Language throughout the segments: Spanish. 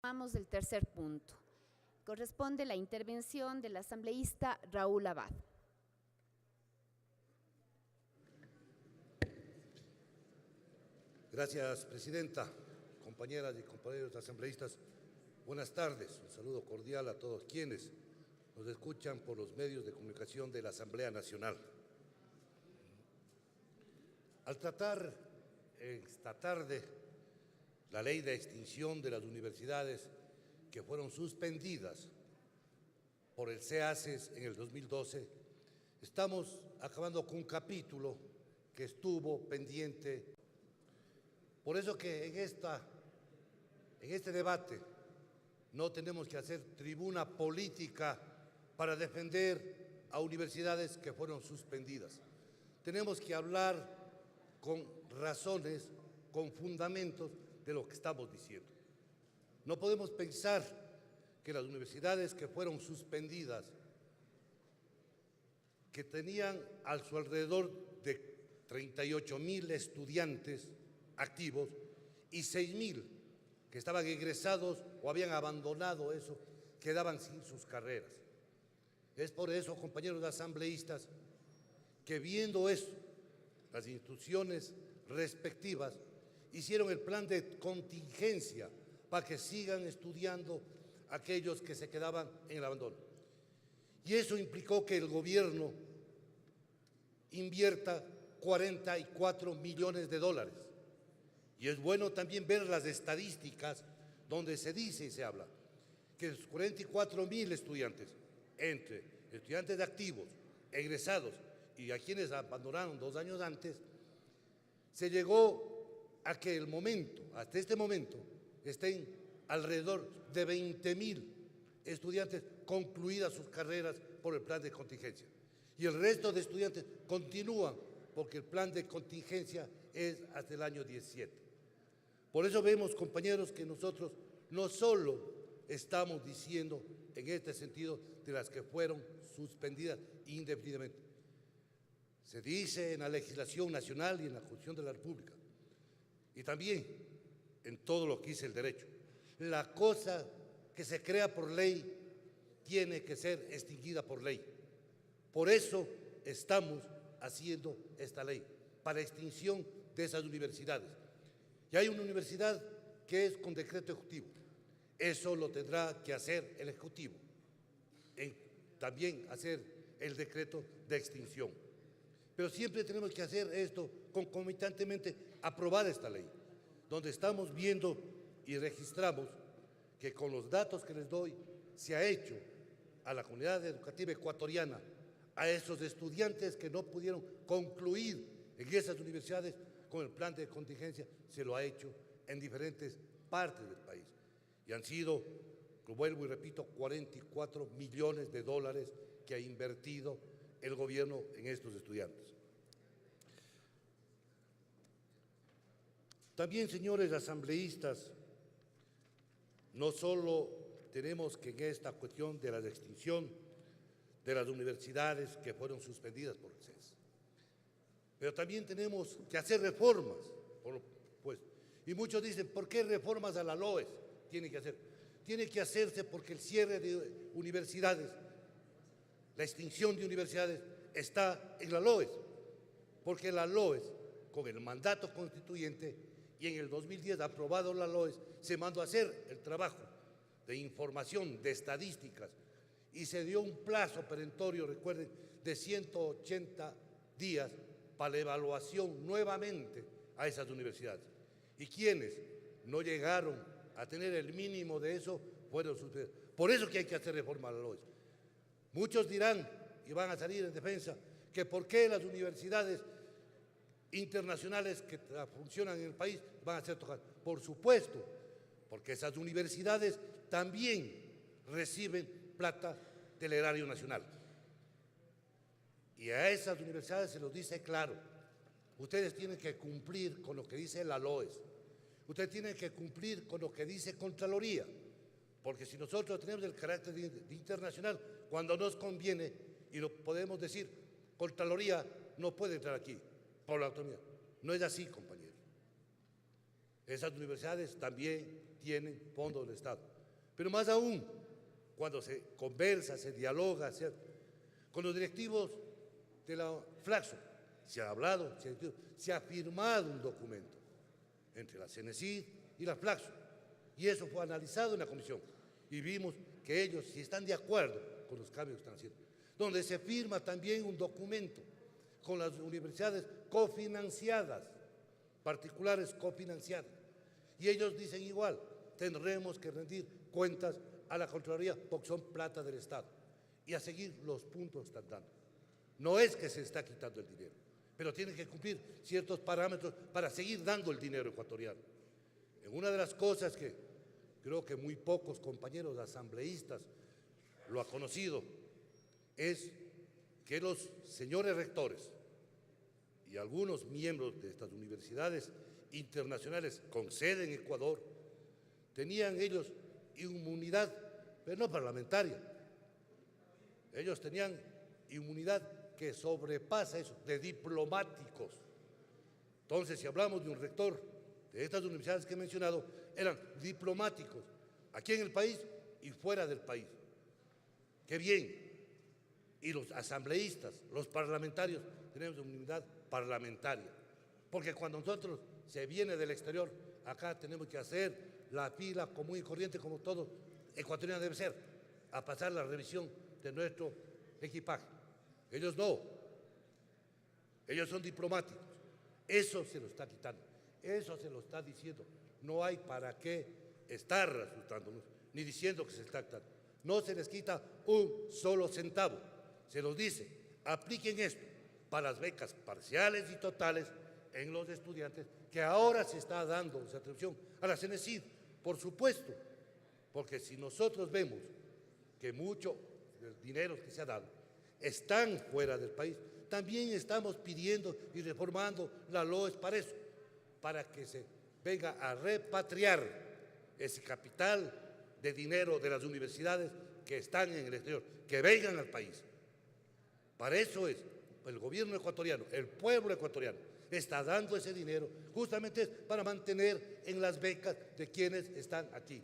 Participamos del tercer punto. Corresponde la intervención del asambleísta Raúl Abad. Gracias, presidenta. Compañeras y compañeros asambleístas, buenas tardes. Un saludo cordial a todos quienes nos escuchan por los medios de comunicación de la Asamblea Nacional. Al tratar esta tarde la ley de extinción de las universidades que fueron suspendidas por el CEACES en el 2012, estamos acabando con un capítulo que estuvo pendiente. Por eso que en este debate no tenemos que hacer tribuna política para defender a universidades que fueron suspendidas. Tenemos que hablar con razones, con fundamentos de lo que estamos diciendo. No podemos pensar que las universidades que fueron suspendidas, que tenían a su alrededor de 38.000 estudiantes activos y 6.000 que estaban egresados o habían abandonado eso, quedaban sin sus carreras. Es por eso, compañeros asambleístas, que viendo eso, las instituciones respectivas hicieron el plan de contingencia para que sigan estudiando aquellos que se quedaban en el abandono. Y eso implicó que el gobierno invierta 44 millones de dólares. Y es bueno también ver las estadísticas donde se dice y se habla que los 44.000 estudiantes, entre estudiantes activos, egresados y a quienes abandonaron 2 años antes, se llegó a que hasta este momento, estén alrededor de 20.000 estudiantes concluidas sus carreras por el plan de contingencia. Y el resto de estudiantes continúan porque el plan de contingencia es hasta el año 17. Por eso vemos, compañeros, que nosotros no solo estamos diciendo en este sentido de las que fueron suspendidas indefinidamente. Se dice en la legislación nacional y en la Constitución de la República, y también en todo lo que dice el derecho. La cosa que se crea por ley tiene que ser extinguida por ley. Por eso estamos haciendo esta ley, para extinción de esas universidades. Y hay una universidad que es con decreto ejecutivo. Eso lo tendrá que hacer el Ejecutivo. También hacer el decreto de extinción. Pero siempre tenemos que hacer esto concomitantemente, aprobar esta ley, donde estamos viendo y registramos que con los datos que les doy se ha hecho a la comunidad educativa ecuatoriana, a esos estudiantes que no pudieron concluir en esas universidades con el plan de contingencia, se lo ha hecho en diferentes partes del país. Y han sido, vuelvo y repito, 44 millones de dólares que ha invertido el gobierno en estos estudiantes. También, señores asambleístas, no solo tenemos que en esta cuestión de la extinción de las universidades que fueron suspendidas por el CES, pero también tenemos que hacer reformas, pues. Y muchos dicen, ¿por qué reformas a la LOES tiene que hacer? Tiene que hacerse porque el cierre de universidades, la extinción de universidades está en la LOES, porque la LOES, con el mandato constituyente y en el 2010 aprobado la LOES, se mandó a hacer el trabajo de información, de estadísticas, y se dio un plazo perentorio, recuerden, de 180 días para la evaluación nuevamente a esas universidades. Y quienes no llegaron a tener el mínimo de eso fueron suspendidos. Por eso que hay que hacer reforma a la LOES. Muchos dirán, y van a salir en defensa, que por qué las universidades internacionales que funcionan en el país van a ser tocadas. Por supuesto, porque esas universidades también reciben plata del erario nacional. Y a esas universidades se los dice claro, ustedes tienen que cumplir con lo que dice la LOES, ustedes tienen que cumplir con lo que dice Contraloría, porque si nosotros tenemos el carácter de internacional, cuando nos conviene, y lo podemos decir, Contraloría no puede entrar aquí por la autonomía. No es así, compañeros. Esas universidades también tienen fondos del Estado. Pero más aún, cuando se conversa, se dialoga con los directivos de la Flaxo, se ha hablado, se ha firmado un documento entre la CENESID y la Flaxo, y eso fue analizado en la comisión, y vimos que ellos sí están de acuerdo con los cambios que están haciendo, donde se firma también un documento con las universidades cofinanciadas, particulares cofinanciadas, y ellos dicen igual, tendremos que rendir cuentas a la Contraloría porque son plata del Estado, y a seguir los puntos que están dando. No es que se está quitando el dinero, pero tienen que cumplir ciertos parámetros para seguir dando el dinero ecuatoriano. En una de las cosas que creo que muy pocos compañeros asambleístas lo han conocido, es que los señores rectores y algunos miembros de estas universidades internacionales con sede en Ecuador tenían ellos inmunidad, pero no parlamentaria. Ellos tenían inmunidad que sobrepasa eso, de diplomáticos. Entonces, si hablamos de un rector de estas universidades que he mencionado, eran diplomáticos, aquí en el país y fuera del país. ¡Qué bien! Y los asambleístas, los parlamentarios, tenemos inmunidad parlamentaria. Porque cuando nosotros se viene del exterior, acá tenemos que hacer la fila común y corriente como todo ecuatoriano debe ser, a pasar la revisión de nuestro equipaje. Ellos no, ellos son diplomáticos, eso se lo está quitando, eso se lo está diciendo, no hay para qué estar asustándonos, ni diciendo que se está quitando, no se les quita un solo centavo, se los dice, apliquen esto para las becas parciales y totales en los estudiantes, que ahora se está dando esa atribución a la CENESID, por supuesto, porque si nosotros vemos que mucho del dinero que se ha dado están fuera del país, también estamos pidiendo y reformando la LOES para eso, para que se venga a repatriar ese capital de dinero de las universidades que están en el exterior, que vengan al país. Para eso es el gobierno ecuatoriano, el pueblo ecuatoriano, está dando ese dinero justamente para mantener en las becas de quienes están aquí.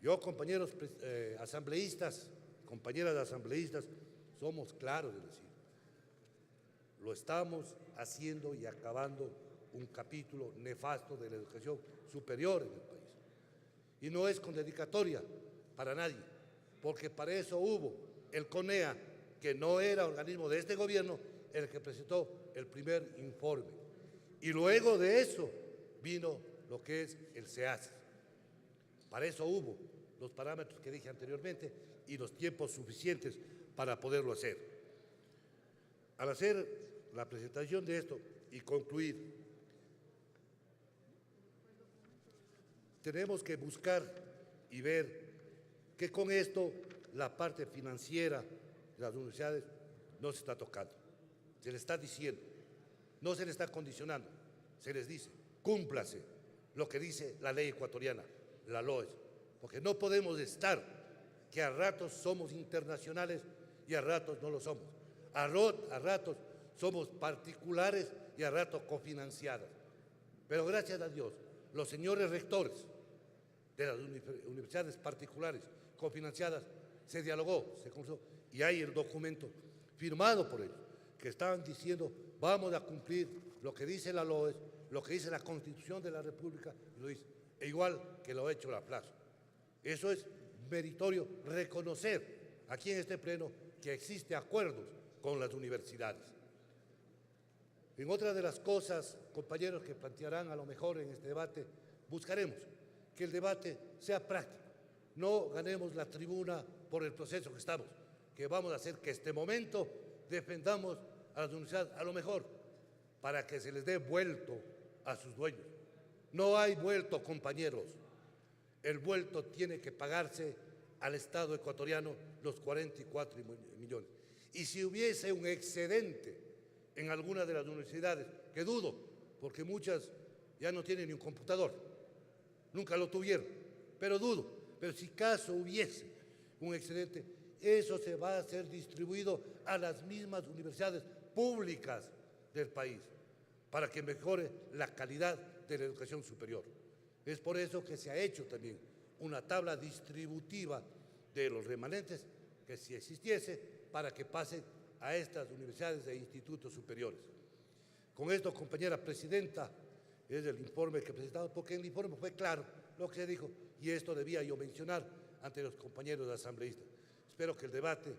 Yo, compañeros asambleístas, compañeras asambleístas, somos claros de decir, lo estamos haciendo y acabando un capítulo nefasto de la educación superior en el país. Y no es con dedicatoria para nadie, porque para eso hubo el CONEA, que no era organismo de este gobierno, el que presentó el primer informe. Y luego de eso vino lo que es el SEAS. Para eso hubo los parámetros que dije anteriormente y los tiempos suficientes para poderlo hacer. Al hacer la presentación de esto y concluir, tenemos que buscar y ver que con esto la parte financiera de las universidades no se está tocando. Se les está diciendo, no se les está condicionando, se les dice, cúmplase lo que dice la ley ecuatoriana, la LOES, porque no podemos estar que a ratos somos internacionales y a ratos no lo somos. A ratos somos particulares y a ratos cofinanciadas. Pero gracias a Dios, los señores rectores de las universidades particulares cofinanciadas se dialogó, se conversó y hay el documento firmado por ellos que estaban diciendo vamos a cumplir lo que dice la LOES, lo que dice la Constitución de la República, lo dice, e igual que lo ha hecho la Flaxo. Eso es meritorio reconocer aquí en este pleno que existe acuerdos con las universidades. En otra de las cosas, compañeros, que plantearán a lo mejor en este debate, buscaremos que el debate sea práctico. No ganemos la tribuna por el proceso que estamos, que vamos a hacer que este momento defendamos a las universidades, a lo mejor, para que se les dé vuelto a sus dueños. No hay vuelto, compañeros. El vuelto tiene que pagarse al Estado ecuatoriano los 44 millones. Y si hubiese un excedente en alguna de las universidades, que dudo, porque muchas ya no tienen ni un computador, nunca lo tuvieron, pero dudo, pero si caso hubiese un excedente, eso se va a ser distribuido a las mismas universidades públicas del país, para que mejore la calidad de la educación superior. Es por eso que se ha hecho también una tabla distributiva de los remanentes que si existiese para que pasen a estas universidades e institutos superiores. Con esto, compañera presidenta, es el informe que he presentado, porque en el informe fue claro lo que se dijo y esto debía yo mencionar ante los compañeros asambleístas. Espero que el debate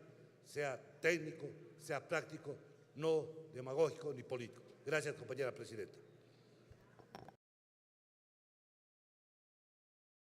sea técnico, sea práctico, no demagógico ni político. Gracias, compañera presidenta.